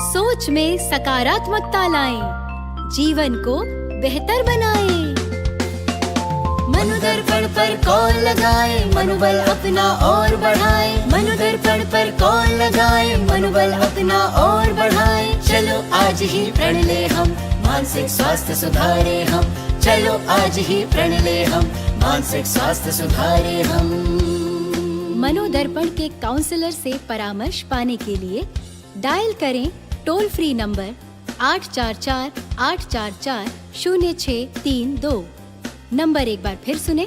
सोच में सकारात्मकता लाएं, जीवन को बेहतर बनाएं। मनोदर्पण पर कॉल लगाएं, मनोबल अपना और बढ़ाएं। मनोदर्पण पर कॉल लगाएं, मनोबल अपना और बढ़ाएं। चलो आज ही प्रण ले हम, मानसिक स्वास्थ्य सुधारे हम। चलो आज ही प्रण ले हम, मानसिक स्वास्थ्य सुधारे हम। मनोदर्पण के काउंसलर से परामर्श पाने के लिए डायल करें टोल फ्री नंबर 844-844-0632। नंबर एक बार फिर सुने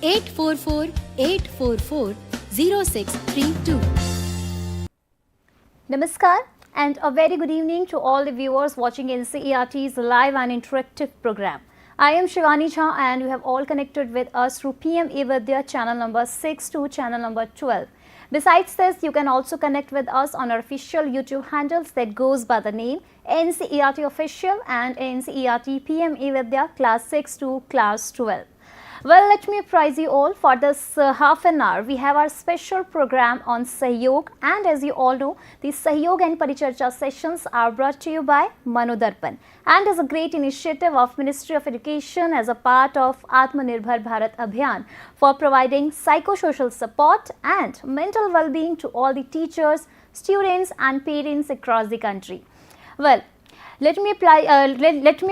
844-844-0632। Namaskar and a very good evening to all the viewers watching NCERT's live and interactive program. I am Shivani Jha and you have all connected with us through PM eVidya channel number 6 to channel number 12. Besides this, you can also connect with us on our official YouTube handles that goes by the name NCERT Official and NCERT PM eVidya class 6 to class 12. Well, let me apprise you all for this half an hour. We have our special program on Sahyog, and as you all know, the Sahyog and Paricharcha sessions are brought to you by Manodarpan and is a great initiative of Ministry of Education as a part of Atmanirbhar Bharat Abhiyan for providing psychosocial support and mental well-being to all the teachers, students and parents across the country. Well, let me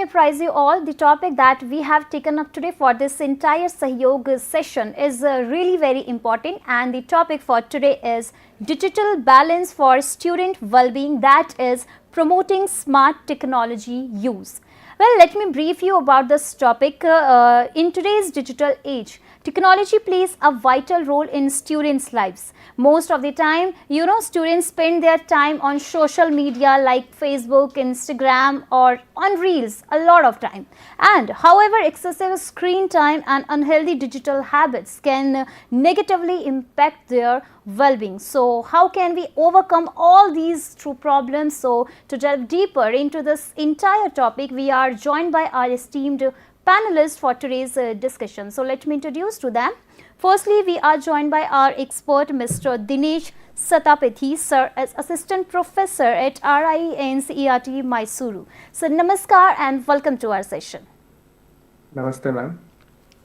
apprise you all the topic that we have taken up today for this entire Sahyog session is really very important, and the topic for today is digital balance for student well-being, that is promoting smart technology use. Well, let me brief you about this topic. In today's digital age, technology plays a vital role in students' lives. Most of the time, students spend their time on social media like Facebook, Instagram or on Reels a lot of time. And however, excessive screen time and unhealthy digital habits can negatively impact their well-being. So, how can we overcome all these true problems? So, to delve deeper into this entire topic, we are joined by our esteemed panelists for today's discussion. So, let me introduce to them. Firstly, we are joined by our expert Mr. Dinesh Satapathy, sir, as Assistant Professor at RINCERT Mysuru. So, namaskar and welcome to our session. Namaste, ma'am.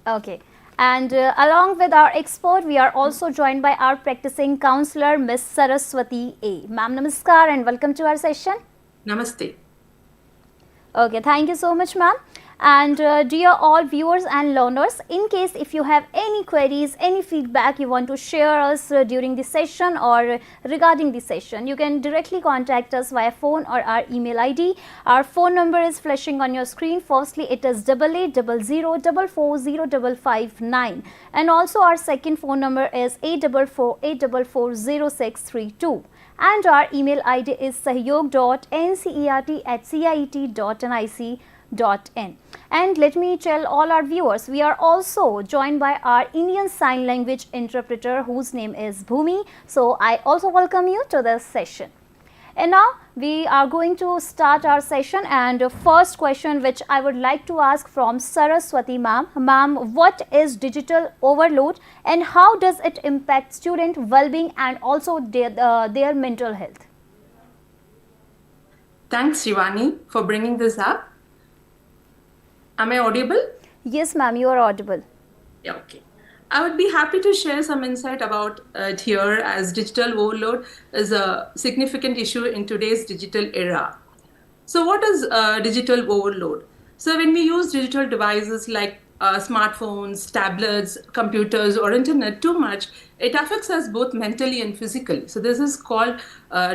Okay. And along with our expert, we are also joined by our practicing counselor, Ms. Saraswathi A. Ma'am, namaskar and welcome to our session. Namaste. Okay, thank you so much, ma'am. And dear all viewers and learners, in case if you have any queries, any feedback you want to share us during the session or regarding the session, you can directly contact us via phone or our email ID. Our phone number is flashing on your screen. Firstly, it is 8800440559, and also our second phone number is 844-844-0632. And our email ID is sahyog.ncert@ciet.nic.in. And let me tell all our viewers, we are also joined by our Indian Sign Language interpreter whose name is Bhumi. So, I also welcome you to this session. And now, we are going to start our session, and first question which I would like to ask from Saraswathi ma'am. Ma'am, what is digital overload and how does it impact student well-being and also their mental health? Thanks, Shivani, for bringing this up. Am I audible? Yes, ma'am, you are audible. Yeah, okay. I would be happy to share some insight about it here, as digital overload is a significant issue in today's digital era. So what is digital overload? So when we use digital devices like smartphones, tablets, computers or internet too much, it affects us both mentally and physically. So this is called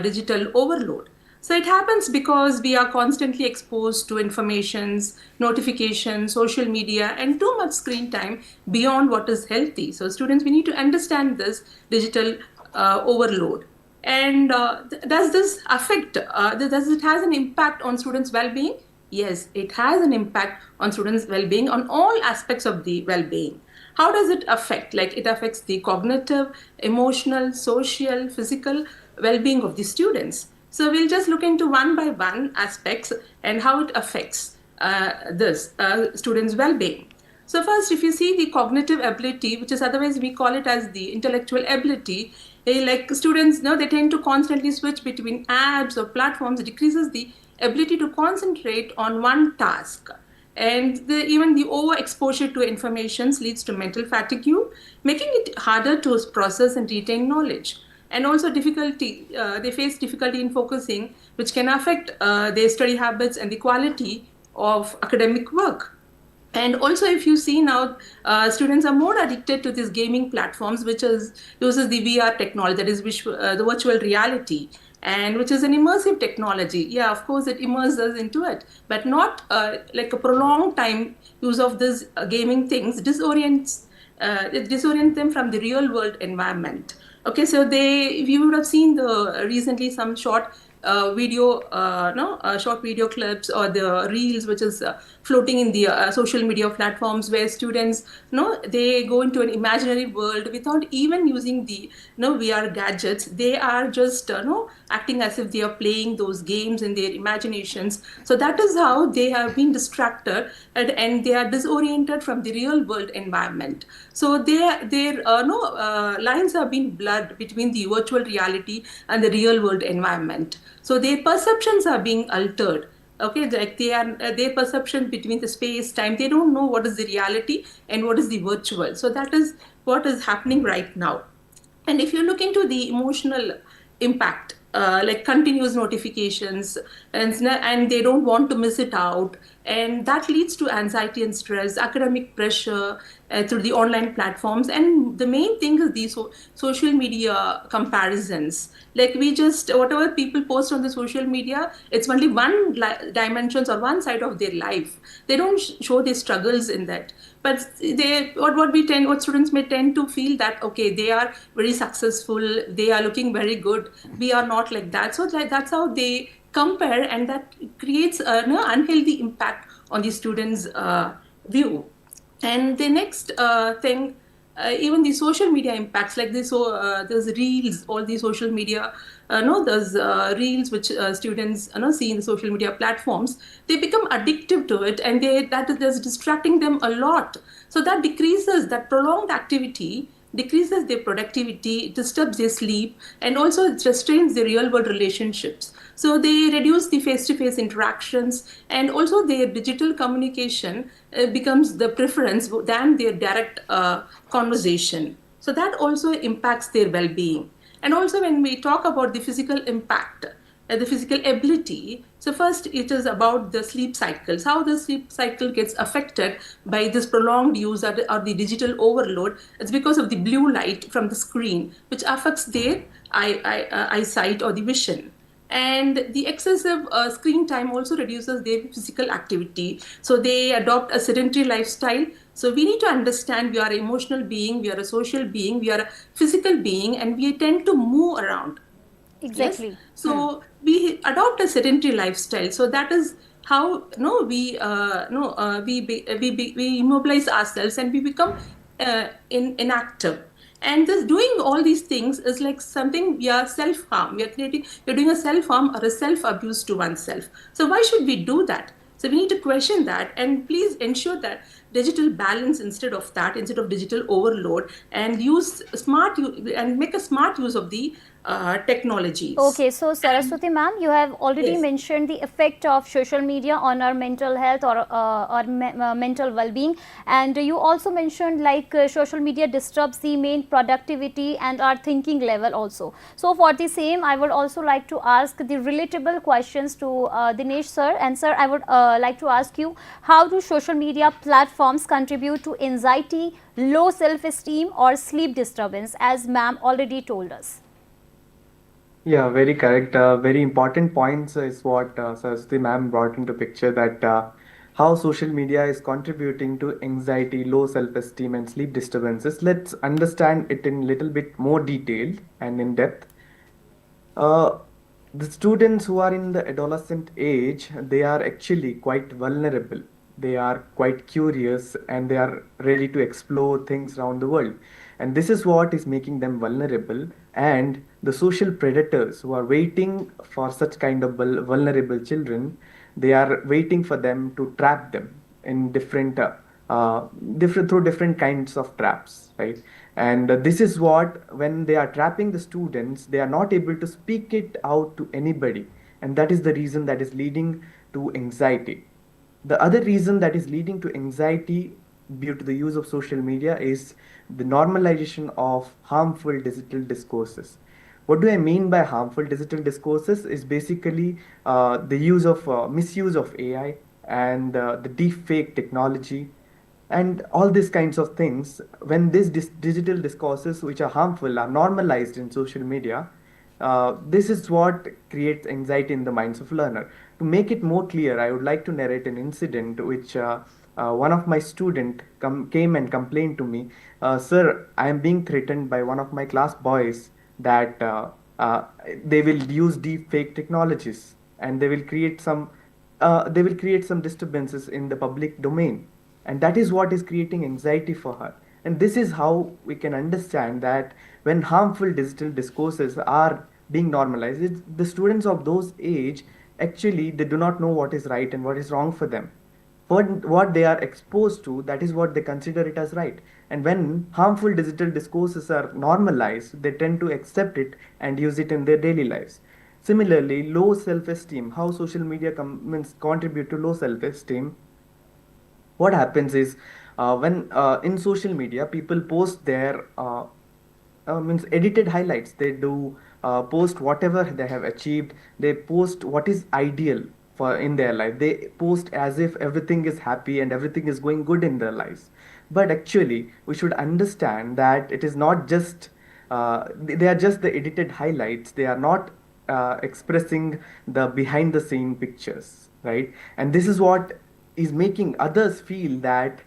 digital overload. So it happens because we are constantly exposed to informations, notifications, social media, and too much screen time beyond what is healthy. So students, we need to understand this digital overload. And does this affect, does it has an impact on students' well-being? Yes, it has an impact on students' well-being, on all aspects of the well-being. How does it affect? Like, it affects the cognitive, emotional, social, physical well-being of the students. So we'll just look into one by one aspects and how it affects this students' well-being. So first, if you see the cognitive ability, which is otherwise we call it as the intellectual ability, Like students, they tend to constantly switch between apps or platforms. It decreases the ability to concentrate on one task. And even the overexposure to information leads to mental fatigue, making it harder to process and retain knowledge. And also they face difficulty in focusing, which can affect their study habits and the quality of academic work. And also, if you see now, students are more addicted to these gaming platforms, which uses the VR technology, that is the virtual reality, and which is an immersive technology. Yeah, of course, it immerses us into it, but not like a prolonged time use of this gaming things it disorients them from the real world environment. Okay, so you would have seen the recently some short video clips or the reels, which is floating in the social media platforms, where students, they go into an imaginary world without even using the, VR gadgets. They are just, acting as if they are playing those games in their imaginations. So that is how they have been distracted, and they are disoriented from the real world environment. So their lines have been blurred between the virtual reality and the real world environment. So their perceptions are being altered. Okay, like their perception between the space time, they don't know what is the reality and what is the virtual. So that is what is happening right now. And if you look into the emotional impact, like continuous notifications, and they don't want to miss it out, and that leads to anxiety and stress, academic pressure through the online platforms. And the main thing is these social media comparisons. Like, we just, whatever people post on the social media, it's only one dimensions or one side of their life. They don't show their struggles in that. But what students may tend to feel that, okay, they are very successful, they are looking very good, we are not like that. So that's how they compare, and that creates an unhealthy impact on the students' view. And the next thing, even the social media impacts, like this, there's reels, all the social media, there's reels which students see in the social media platforms. They become addictive to it, and that is distracting them a lot. So that decreases, that prolonged activity decreases their productivity, disturbs their sleep, and also it restrains the real world relationships. So they reduce the face-to-face interactions, and also their digital communication becomes the preference than their direct conversation. So that also impacts their well-being. And also, when we talk about the physical impact, the physical ability, so first it is about the sleep cycles, how the sleep cycle gets affected by this prolonged use or the digital overload. It's because of the blue light from the screen, which affects their eyesight or the vision. And the excessive screen time also reduces their physical activity. So they adopt a sedentary lifestyle. So we need to understand, we are an emotional being, we are a social being, we are a physical being, and we tend to move around. Exactly. Yes? So we adopt a sedentary lifestyle. So that is how we immobilize ourselves, and we become inactive. And doing all these things is like something, we are self-harm. We're doing a self-harm or a self-abuse to oneself. So why should we do that? So we need to question that, and please ensure that digital balance instead of digital overload, and make a smart use of the technologies. Okay, so Saraswati ma'am, you have already Yes. mentioned the effect of social media on our mental health or mental well-being, and you also mentioned like social media disturbs the main productivity and our thinking level also. So for the same, I would also like to ask the relatable questions to Dinesh sir. And sir, I would like to ask you, how do social media platforms contribute to anxiety, low self-esteem, or sleep disturbance, as ma'am already told us? Yeah, very correct. Very important points is what Saraswati ma'am brought into picture, that how social media is contributing to anxiety, low self-esteem, and sleep disturbances. Let's understand it in little bit more detail and in depth. Uh, the students who are in the adolescent age, they are actually quite vulnerable. They are quite curious, and they are ready to explore things around the world. And this is what is making them vulnerable. And the social predators who are waiting for such kind of vulnerable children, they are waiting for them to trap them in different through different kinds of traps, right? And this is what, when they are trapping the students, they are not able to speak it out to anybody, and that is the reason that is leading to anxiety. The other reason that is leading to anxiety due to the use of social media is the normalization of harmful digital discourses. What do I mean by harmful digital discourses? Is basically the use of misuse of AI and the deep fake technology and all these kinds of things. When these digital discourses which are harmful are normalized in social media, this is what creates anxiety in the minds of learner. To make it more clear, I would like to narrate an incident which one of my student came and complained to me, sir, I am being threatened by one of my class boys that uh, they will use deep fake technologies and they will create some disturbances in the public domain, and that is what is creating anxiety for her. And this is how we can understand that when harmful digital discourses are being normalized, the students of those age, actually they do not know what is right and what is wrong for them. What they are exposed to, that is what they consider it as right. And when harmful digital discourses are normalized, they tend to accept it and use it in their daily lives. Similarly, low self-esteem, how social media contribute to low self-esteem. What happens is, when in social media people post their means edited highlights. They do post whatever they have achieved. They post what is ideal for in their life. They post as if everything is happy and everything is going good in their lives. But actually we should understand that it is not just they are just the edited highlights. They are not expressing the behind the scene pictures, right? And this is what is making others feel that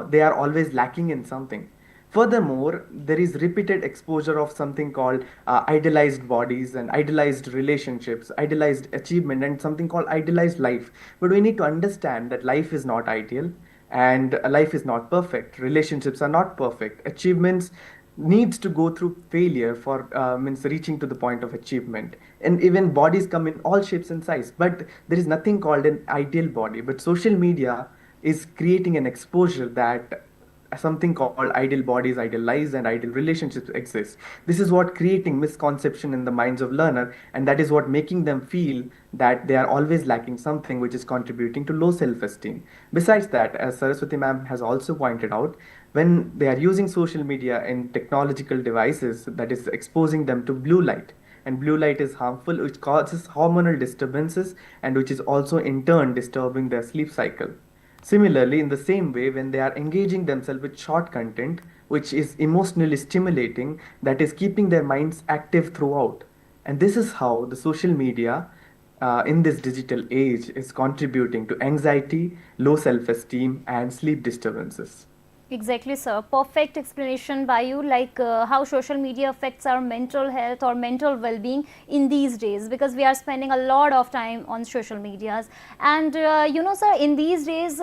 they are always lacking in something. Furthermore, there is repeated exposure of something called idealized bodies and idealized relationships, idealized achievement, and something called idealized life. But we need to understand that life is not ideal and life is not perfect. Relationships are not perfect. Achievements needs to go through failure for means reaching to the point of achievement. And even bodies come in all shapes and size, but there is nothing called an ideal body. But social media is creating an exposure that something called ideal bodies, ideal lives, and ideal relationships exist. This is what creating misconception in the minds of learner, and that is what making them feel that they are always lacking something, which is contributing to low self-esteem. Besides that, as Saraswati ma'am has also pointed out, when they are using social media in technological devices, that is exposing them to blue light, and blue light is harmful, which causes hormonal disturbances and which is also in turn disturbing their sleep cycle. Similarly, in the same way, when they are engaging themselves with short content, which is emotionally stimulating, that is keeping their minds active throughout. And this is how the social media in this digital age is contributing to anxiety, low self esteem, and sleep disturbances. Exactly, sir. Perfect explanation by you, like how social media affects our mental health or mental well-being in these days, because we are spending a lot of time on social medias. And you know, sir, in these days,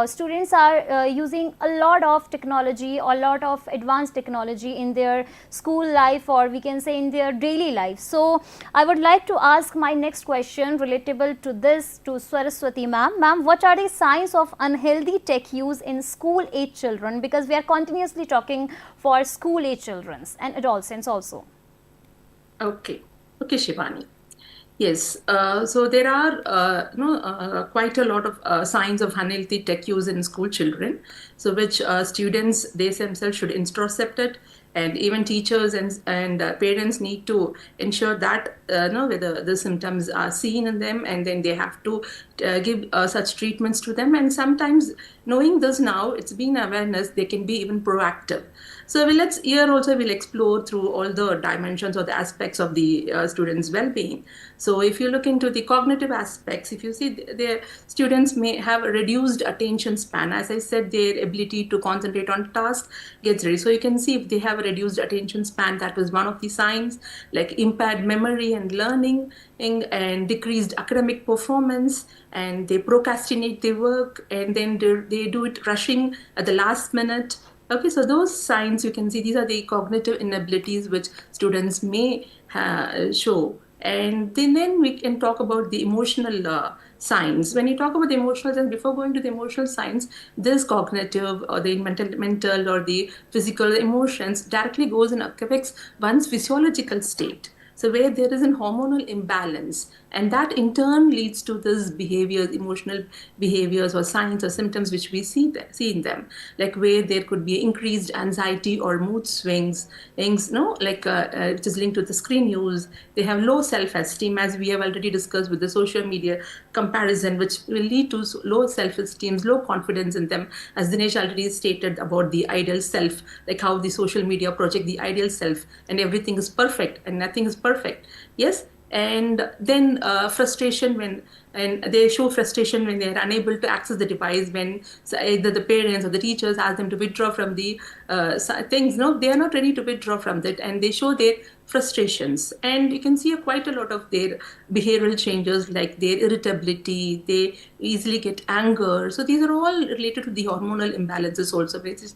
students are using a lot of technology or a lot of advanced technology in their school life, or we can say in their daily life. So I would like to ask my next question relatable to this to Saraswati ma'am. Ma'am, what are the signs of unhealthy tech use in school age children? Because we are continuously talking for school age children and adolescents also. Okay, Shivani. Yes, so there are quite a lot of signs of unhealthy tech use in school children, so which students they themselves should introspect it, and even teachers and parents need to ensure that whether the symptoms are seen in them, and then they have to give such treatments to them. And sometimes knowing this now, it's been awareness, they can be even proactive. So here also we'll explore through all the dimensions or the aspects of the students' well-being. So if you look into the cognitive aspects, if you see their students may have a reduced attention span. As I said, their ability to concentrate on tasks gets reduced. So you can see if they have a reduced attention span, that was one of the signs, like impaired memory and learning, and decreased academic performance, and they procrastinate their work, and then they do it rushing at the last minute. Okay, so those signs you can see, these are the cognitive inabilities which students may show. And then we can talk about the emotional science. When you talk about the emotional science, before going to the emotional science, this cognitive or the mental or the physical emotions directly goes and affects one's physiological state. So where there is an hormonal imbalance, and that in turn leads to this behaviors, emotional behaviors or signs or symptoms which we see in them, like where there could be increased anxiety or mood swings, things, no, like which is linked to the screen use. They have low self-esteem, as we have already discussed with the social media comparison, which will lead to low self-esteem, low confidence in them, as Dinesh already stated about the ideal self, like how the social media project the ideal self, and everything is perfect and nothing is perfect. Yes. And then frustration when, and they show frustration when they are unable to access the device, when either the parents or the teachers ask them to withdraw from the things, no, they are not ready to withdraw from that, and they show their frustrations. And you can see quite a lot of their behavioral changes, like their irritability, they easily get anger. So these are all related to the hormonal imbalances also, which is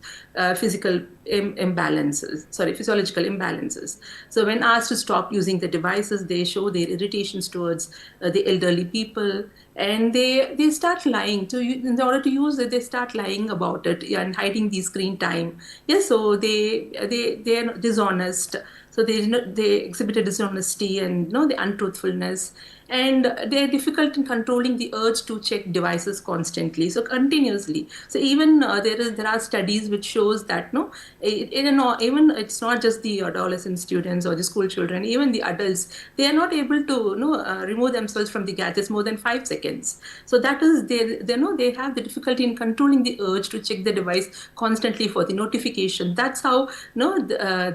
physical imbalances, sorry, physiological imbalances. So when asked to stop using the devices, they show their irritations towards the elderly people, and they start lying. So in order to use it, they start lying about it and hiding the screen time. Yes, so they are dishonest. So they exhibit a dishonesty and, the untruthfulness, and they're difficult in controlling the urge to check devices constantly, so continuously. So even there are studies which shows that, no, even it's not just the adolescent students or the school children, even the adults, they are not able to, remove themselves from the gadgets more than 5 seconds. So that is they know they have the difficulty in controlling the urge to check the device constantly for the notification. That's how,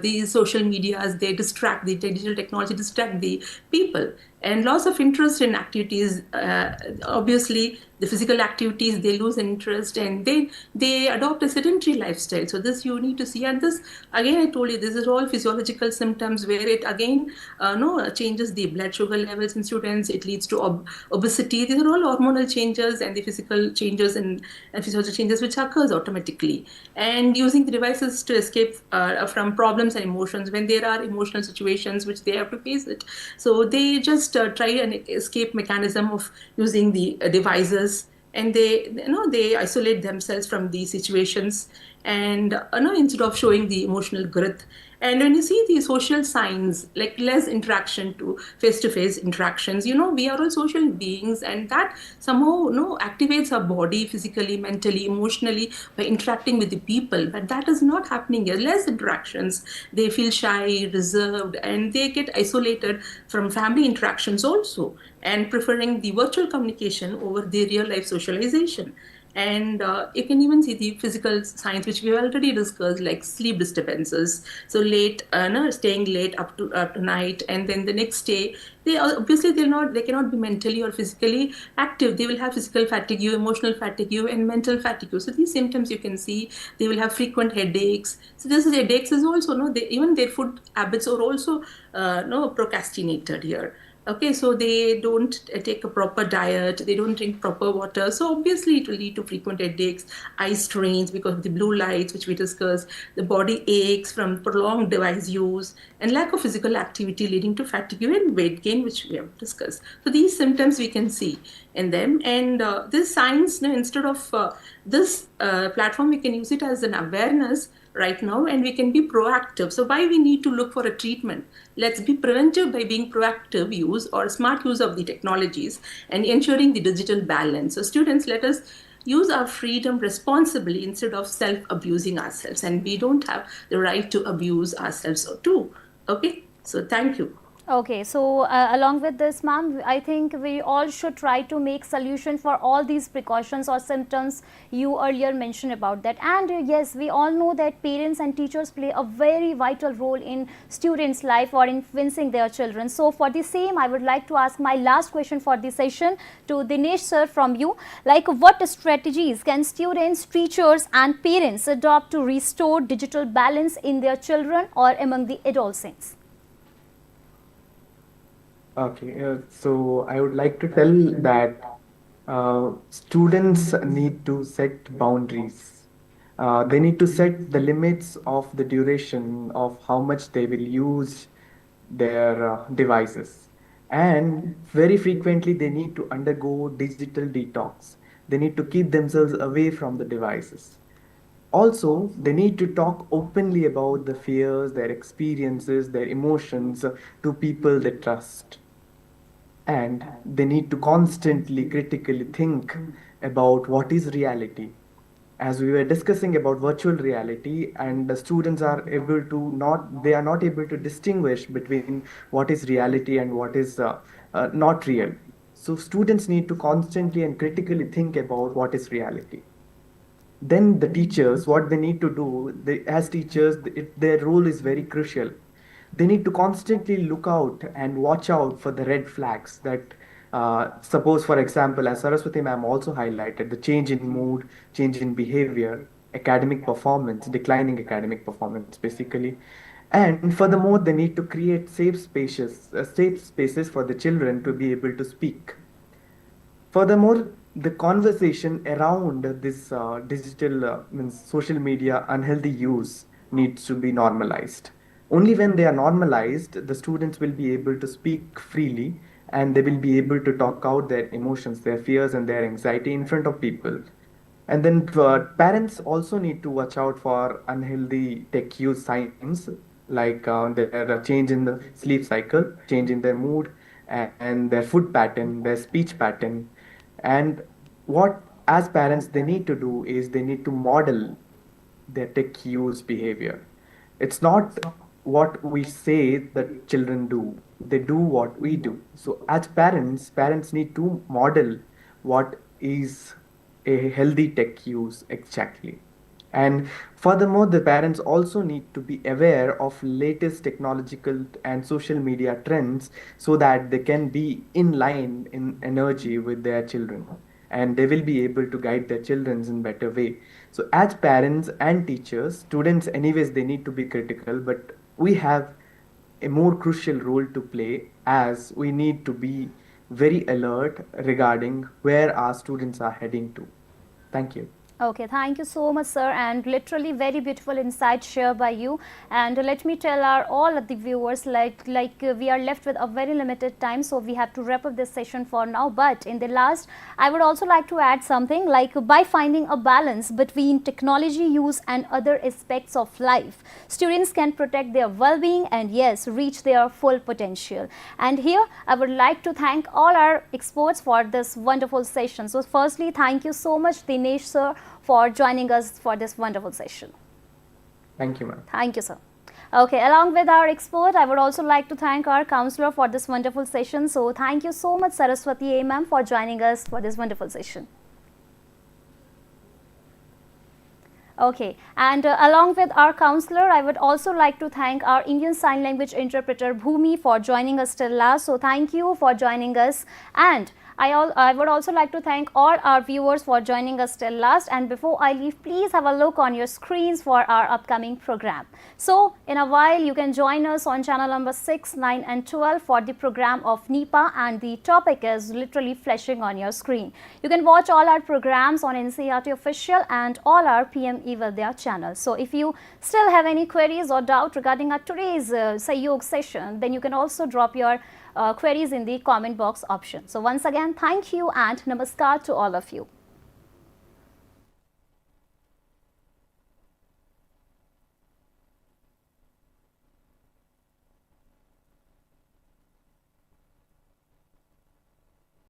these social medias, they distract, the digital technology distract the people. And loss of interest in activities, obviously the physical activities, they lose interest, and they adopt a sedentary lifestyle. So this you need to see. And this, again, I told you, this is all physiological symptoms, where it again no changes the blood sugar levels in students. It leads to obesity. These are all hormonal changes and the physical changes and physiological changes which occurs automatically. And using the devices to escape from problems and emotions, when there are emotional situations which they have to face it, so they just try an escape mechanism of using the devices, and they isolate themselves from these situations, and instead of showing the emotional growth. And when you see the social signs, like less interaction to face interactions, we are all social beings, and that somehow, activates our body physically, mentally, emotionally, by interacting with the people. But that is not happening here. Less interactions, they feel shy, reserved, and they get isolated from family interactions also, and preferring the virtual communication over the real life socialization. And you can even see the physical signs which we have already discussed, like sleep disturbances. So late, no, staying late up to night, and then the next day, they cannot be mentally or physically active. They will have physical fatigue, emotional fatigue, and mental fatigue. So these symptoms you can see. They will have frequent headaches. So this is headaches is also, even their food habits are also procrastinated here. Okay, so they don't take a proper diet, they don't drink proper water. So obviously it will lead to frequent headaches, eye strains because of the blue lights, which we discussed, the body aches from prolonged device use, and lack of physical activity leading to fatigue and weight gain, which we have discussed. So these symptoms we can see in them. And this science, instead of this platform, we can use it as an awareness right now, and we can be proactive. So why we need to look for a treatment? Let's be preventive by being proactive use or smart use of the technologies and ensuring the digital balance. So students, let us use our freedom responsibly instead of self-abusing ourselves, and we don't have the right to abuse ourselves too. Okay, so thank you. Okay, so along with this, ma'am, I think we all should try to make solution for all these precautions or symptoms you earlier mentioned about that. And yes, we all know that parents and teachers play a very vital role in students' life or influencing their children. So for the same, I would like to ask my last question for the session to Dinesh sir from you. Like, what strategies can students, teachers and parents adopt to restore digital balance in their children or among the adolescents? Okay, so I would like to tell that students need to set boundaries. They need to set the limits of the duration of how much they will use their devices. And very frequently, they need to undergo digital detox. They need to keep themselves away from the devices. Also, they need to talk openly about the fears, their experiences, their emotions to people they trust. And they need to constantly critically think about what is reality. As we were discussing about virtual reality, and the students are able to not, they are not able to distinguish between what is reality and what is not real. So students need to constantly and critically think about what is reality. Then the teachers, what they need to do, as teachers, their role is very crucial. They need to constantly look out and watch out for the red flags that, suppose, for example, as Saraswati ma'am also highlighted, the change in mood, change in behavior, academic performance, declining academic performance, basically. And furthermore, they need to create safe spaces for the children to be able to speak. Furthermore, the conversation around this digital means social media unhealthy use needs to be normalized. Only when they are normalized, the students will be able to speak freely and they will be able to talk out their emotions, their fears, and their anxiety in front of people. And then parents also need to watch out for unhealthy tech use signs like their change in the sleep cycle, change in their mood, and their food pattern, their speech pattern. And what, as parents, they need to do is they need to model their tech use behavior. It's not what we say that children do, they do what we do. So, as parents need to model what is a healthy tech use exactly. And furthermore, the parents also need to be aware of latest technological and social media trends so that they can be in line in energy with their children and they will be able to guide their children in better way. So as parents and teachers, students anyways, they need to be critical, but we have a more crucial role to play as we need to be very alert regarding where our students are heading to. Thank you. Okay, thank you so much, sir, and literally very beautiful insight shared by you. And let me tell our all of the viewers, we are left with a very limited time, so we have to wrap up this session for now. But in the last, I would also like to add something like by finding a balance between technology use and other aspects of life, students can protect their well-being and yes, reach their full potential. And here, I would like to thank all our experts for this wonderful session. So, firstly, thank you so much, Dinesh sir, for joining us for this wonderful session. Thank you, ma'am. Thank you, sir. Okay, along with our expert, I would also like to thank our counselor for this wonderful session. So, thank you so much, Saraswathi A. ma'am, for joining us for this wonderful session. Okay, and along with our counselor, I would also like to thank our Indian Sign Language interpreter Bhumi for joining us till last. So, thank you for joining us, and I would also like to thank all our viewers for joining us till last. And before I leave, please have a look on your screens for our upcoming program. So, in a while, you can join us on channel number 6, 9 and 12 for the program of NIPA, and the topic is literally flashing on your screen. You can watch all our programs on NCERT official and all our PM Evidya channels. So, if you still have any queries or doubt regarding our today's Sahyog session, then you can also drop your queries in the comment box option. So, once again, thank you and namaskar to all of you.